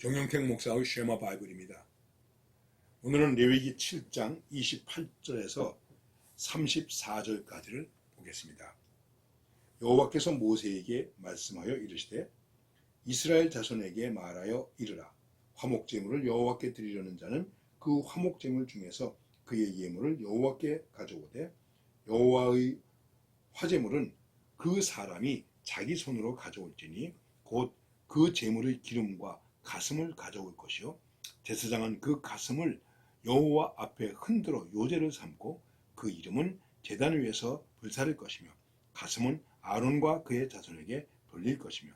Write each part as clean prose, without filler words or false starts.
정영택 목사의 쉐마 바이블입니다. 오늘은 레위기 7장 28절에서 34절까지를 보겠습니다. 여호와께서 모세에게 말씀하여 이르시되 이스라엘 자손에게 말하여 이르라. 화목제물을 여호와께 드리려는 자는 그 화목제물 중에서 그의 예물을 여호와께 가져오되 여호와의 화제물은 그 사람이 자기 손으로 가져올지니 곧 그 제물의 기름과 가슴을 가져올 것이요 제사장은 그 가슴을 여호와 앞에 흔들어 요제를 삼고 그 이름은 제단 위에서 불사를 것이며 가슴은 아론과 그의 자손에게 돌릴 것이며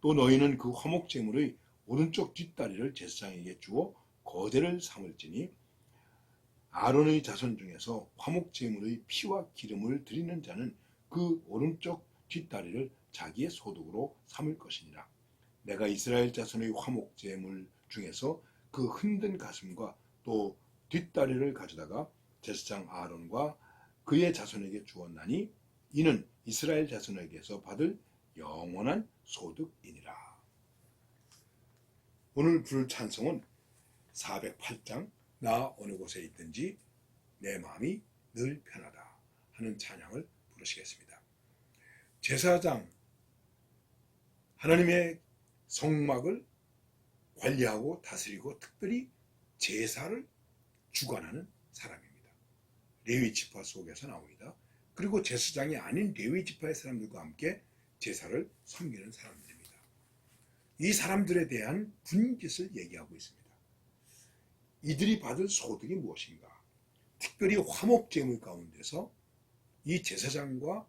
또 너희는 그 화목제물의 오른쪽 뒷다리를 제사장에게 주어 거제를 삼을지니 아론의 자손 중에서 화목제물의 피와 기름을 드리는 자는 그 오른쪽 뒷다리를 자기의 소득으로 삼을 것이니라. 내가 이스라엘 자손의 화목제물 중에서 그 흔든 가슴과 또 뒷다리를 가져다가 제사장 아론과 그의 자손에게 주었나니 이는 이스라엘 자손에게서 받을 영원한 소득이니라. 오늘 부를 찬송은 408장 나 어느 곳에 있든지 내 마음이 늘 편하다 하는 찬양을 부르시겠습니다. 제사장, 하나님의 성막을 관리하고 다스리고 특별히 제사를 주관하는 사람입니다. 레위 지파 속에서 나옵니다. 그리고 제사장이 아닌 레위 지파의 사람들과 함께 제사를 섬기는 사람들입니다. 이 사람들에 대한 분깃을 얘기하고 있습니다. 이들이 받을 소득이 무엇인가? 특별히 화목제물 가운데서 이 제사장과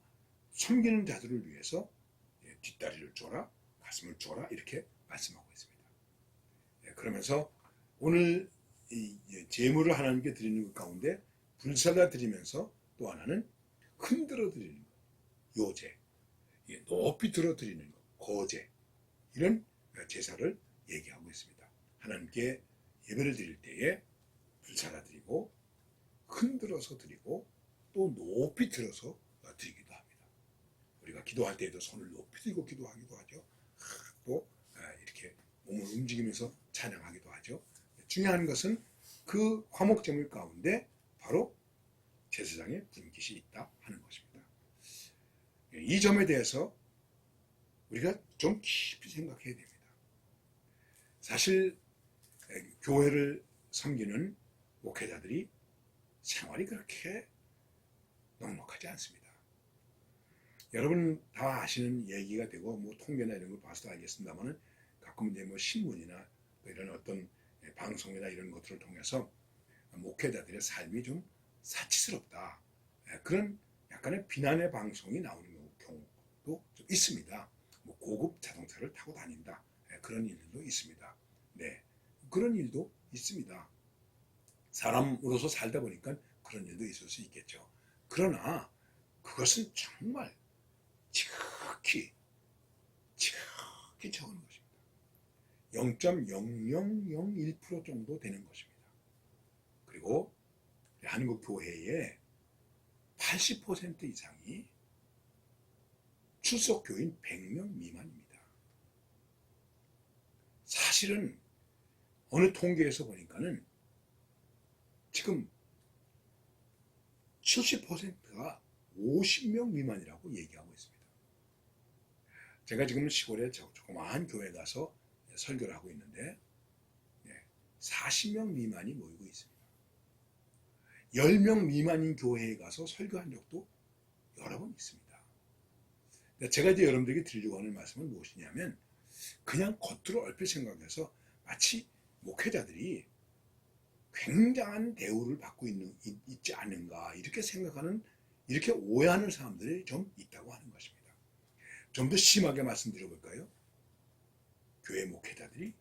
섬기는 자들을 위해서 뒷다리를 줘라, 가슴을 줘라 이렇게 말씀하고 있습니다. 그러면서 오늘 이 제물을 하나님께 드리는 것 가운데 불사다 드리면서 또 하나는 흔들어 드리는 것, 요제, 높이 들어 드리는 것, 거제 이런 제사를 얘기하고 있습니다. 하나님께 예배를 드릴 때에 불사다 드리고 흔들어서 드리고 또 높이 들어서 드리기도 합니다. 우리가 기도할 때에도 손을 높이 들고 기도하기도 하죠. 또 이렇게 몸을 움직이면서 찬양하기도 하죠. 중요한 것은 그 화목제물 가운데 바로 제사장의 분깃이 있다 하는 것입니다. 이 점에 대해서 우리가 좀 깊이 생각해야 됩니다. 사실 교회를 섬기는 목회자들이 생활이 그렇게 넉넉하지 않습니다. 여러분 다 아시는 얘기가 되고 뭐 통계나 이런 걸 봐서도 알겠습니다만은 가끔 이제 뭐 신문이나 이런 어떤 방송이나 이런 것들을 통해서 목회자들의 삶이 좀 사치스럽다 그런 약간의 비난의 방송이 나오는 경우도 좀 있습니다. 뭐 고급 자동차를 타고 다닌다 그런 일들도 있습니다. 네, 그런 일도 있습니다. 사람으로서 살다 보니까 그런 일도 있을 수 있겠죠. 그러나 그것은 정말 지극히 적은 것입니다. 0.0001% 정도 되는 것입니다. 그리고 한국 교회의 80% 이상이 출석 교인 100명 미만입니다. 사실은 어느 통계에서 보니까는 지금 70%가 50명 미만이라고 얘기하고 있습니다. 제가 지금 시골에 조그마한 교회 가서 설교를 하고 있는데 40명 미만이 모이고 있습니다. 10명 미만인 교회에 가서 설교한 적도 여러 번 있습니다. 제가 이제 여러분들에게 드리려고 하는 말씀은 무엇이냐면 그냥 겉으로 얼핏 생각해서 마치 목회자들이 굉장한 대우를 받고 있지 않은가 이렇게 생각하는 이렇게 오해하는 사람들이 좀 있다고 하는 것입니다. 좀 더 심하게 말씀드려 볼까요? 교회 목회자들이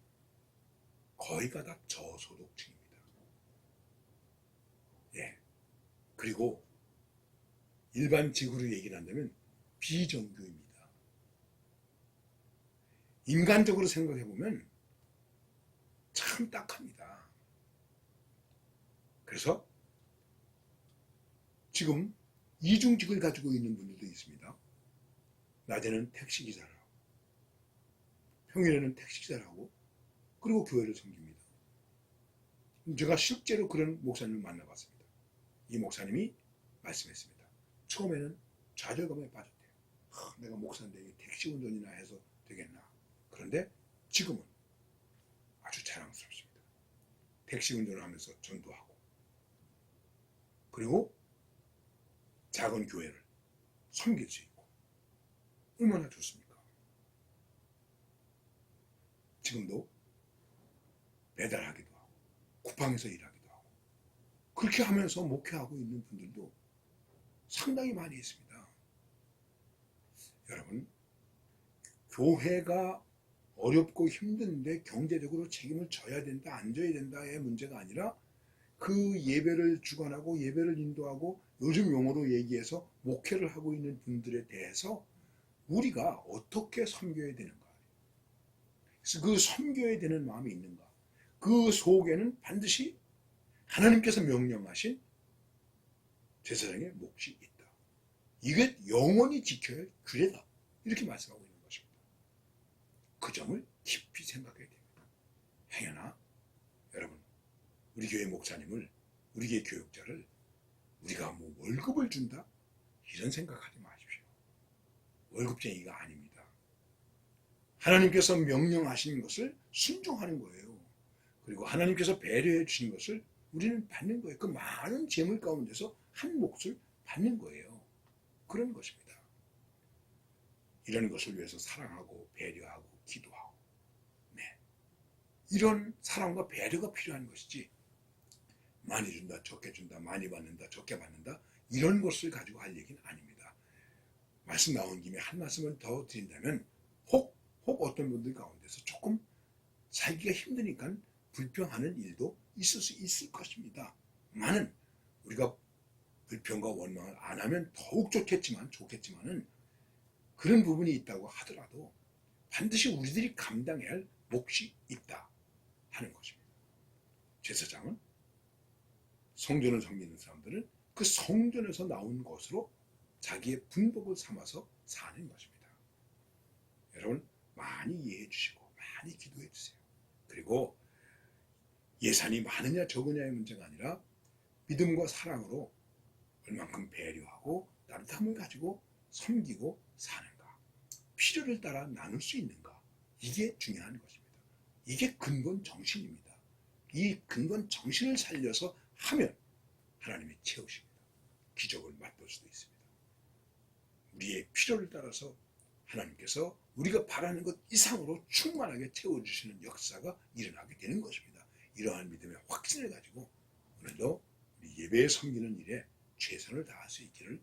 거의가 다 저소득층입니다. 그리고 일반직으로 얘기를 한다면 비정규입니다. 인간적으로 생각해 보면 참 딱합니다. 그래서 지금 이중직을 가지고 있는 분들도 있습니다. 낮에는 택시기사를 하고 평일에는 택시기사를 하고 그리고 교회를 섬깁니다. 제가 실제로 그런 목사님을 만나봤습니다. 이 목사님이 말씀했습니다. 처음에는 좌절감에 빠졌대요. 내가 목사인데 택시 운전이나 해서 되겠나. 그런데 지금은 아주 자랑스럽습니다. 택시 운전을 하면서 전도하고, 그리고 작은 교회를 섬길 수 있고, 얼마나 좋습니까? 지금도 배달하기도 하고 쿠팡에서 일하기도 하고 그렇게 하면서 목회하고 있는 분들도 상당히 많이 있습니다. 여러분, 교회가 어렵고 힘든데 경제적으로 책임을 져야 된다, 안 져야 된다의 문제가 아니라 그 예배를 주관하고 예배를 인도하고 요즘 용어로 얘기해서 목회를 하고 있는 분들에 대해서 우리가 어떻게 섬겨야 되는가, 그래서 그 섬겨야 되는 마음이 있는가, 그 속에는 반드시 하나님께서 명령하신 제사장의 몫이 있다. 이게 영원히 지켜야 할 규례다. 이렇게 말씀하고 있는 것입니다. 그 점을 깊이 생각해야 됩니다. 행여나 여러분, 우리 교회 목사님을, 우리 교회 교육자를 우리가 뭐 월급을 준다? 이런 생각하지 마십시오. 월급쟁이가 아닙니다. 하나님께서 명령하신 것을 순종하는 거예요. 그리고 하나님께서 배려해 주신 것을 우리는 받는 거예요. 그 많은 재물 가운데서 한 몫을 받는 거예요. 그런 것입니다. 이런 것을 위해서 사랑하고 배려하고 기도하고, 네, 이런 사랑과 배려가 필요한 것이지, 많이 준다, 적게 준다, 많이 받는다, 적게 받는다, 이런 것을 가지고 할 얘기는 아닙니다. 말씀 나온 김에 한 말씀을 더 드린다면, 혹 어떤 분들 가운데서 조금 살기가 힘드니까 불평하는 일도 있을 수 있을 것입니다. 많은 우리가 불평과 원망을 안 하면 더욱 좋겠지만은 그런 부분이 있다고 하더라도 반드시 우리들이 감당해야 할 몫이 있다 하는 것입니다. 제사장은 성전을 섬기는 사람들은 그 성전에서 나온 것으로 자기의 분복을 삼아서 사는 것입니다. 여러분, 많이 이해해 주시고 많이 기도해 주세요. 그리고 예산이 많으냐 적으냐의 문제가 아니라 믿음과 사랑으로 얼만큼 배려하고 따뜻함을 가지고 섬기고 사는가, 필요를 따라 나눌 수 있는가, 이게 중요한 것입니다. 이게 근본 정신입니다. 이 근본 정신을 살려서 하면 하나님이 채우십니다. 기적을 맛볼 수도 있습니다. 우리의 필요를 따라서 하나님께서 우리가 바라는 것 이상으로 충만하게 채워주시는 역사가 일어나게 되는 것입니다. 이러한 믿음의 확신을 가지고 오늘도 우리 예배에 섬기는 일에 최선을 다할 수 있기를